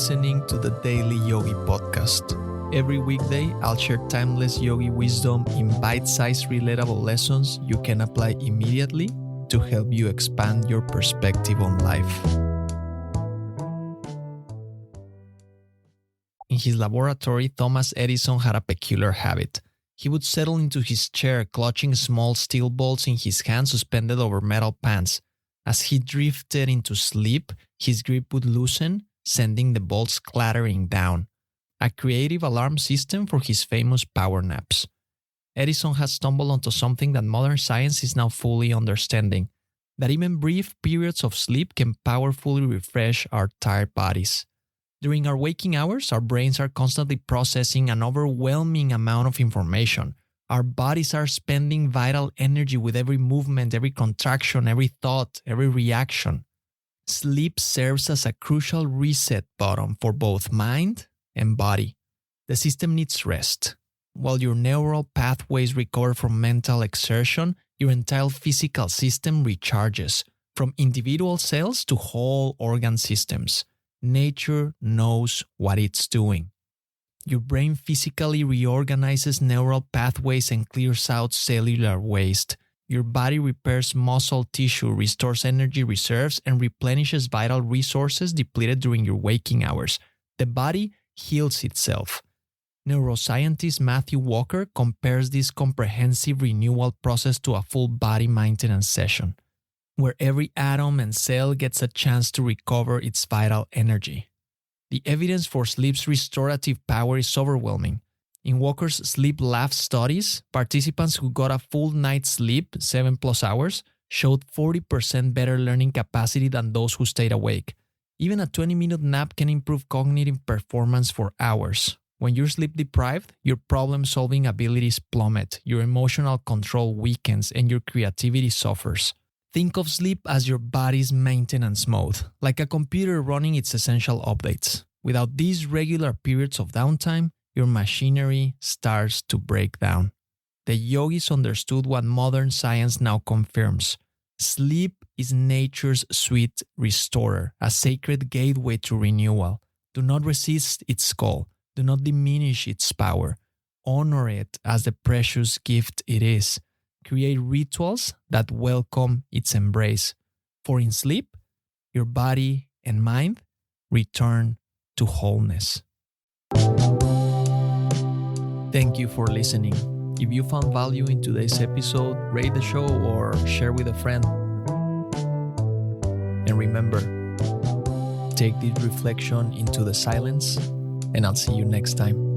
listening to the Daily Yogi podcast. Every weekday, I'll share timeless yogi wisdom in bite-sized relatable lessons you can apply immediately to help you expand your perspective on life. In his laboratory, Thomas Edison had a peculiar habit. He would settle into his chair, clutching small steel balls in his hand suspended over metal pans. As he drifted into sleep, his grip would loosen, sending the bolts clattering down. A creative alarm system for his famous power naps. Edison has stumbled onto something that modern science is now fully understanding, that even brief periods of sleep can powerfully refresh our tired bodies. During our waking hours, our brains are constantly processing an overwhelming amount of information. Our bodies are spending vital energy with every movement, every contraction, every thought, every reaction. Sleep serves as a crucial reset button for both mind and body. The system needs rest. While your neural pathways recover from mental exertion, your entire physical system recharges, from individual cells to whole organ systems. Nature knows what it's doing. Your brain physically reorganizes neural pathways and clears out cellular waste. Your body repairs muscle tissue, restores energy reserves, and replenishes vital resources depleted during your waking hours. The body heals itself. Neuroscientist Matthew Walker compares this comprehensive renewal process to a full body maintenance session, where every atom and cell gets a chance to recover its vital energy. The evidence for sleep's restorative power is overwhelming. In Walker's Sleep Lab studies, participants who got a full night's sleep, 7+ hours, showed 40% better learning capacity than those who stayed awake. Even a 20-minute nap can improve cognitive performance for hours. When you're sleep deprived, your problem-solving abilities plummet, your emotional control weakens, and your creativity suffers. Think of sleep as your body's maintenance mode, like a computer running its essential updates. Without these regular periods of downtime, your machinery starts to break down. The yogis understood what modern science now confirms. Sleep is nature's sweet restorer, a sacred gateway to renewal. Do not resist its call. Do not diminish its power. Honor it as the precious gift it is. Create rituals that welcome its embrace. For in sleep, your body and mind return to wholeness. Thank you for listening. If you found value in today's episode, rate the show or share with a friend. And remember, take this reflection into the silence, and I'll see you next time.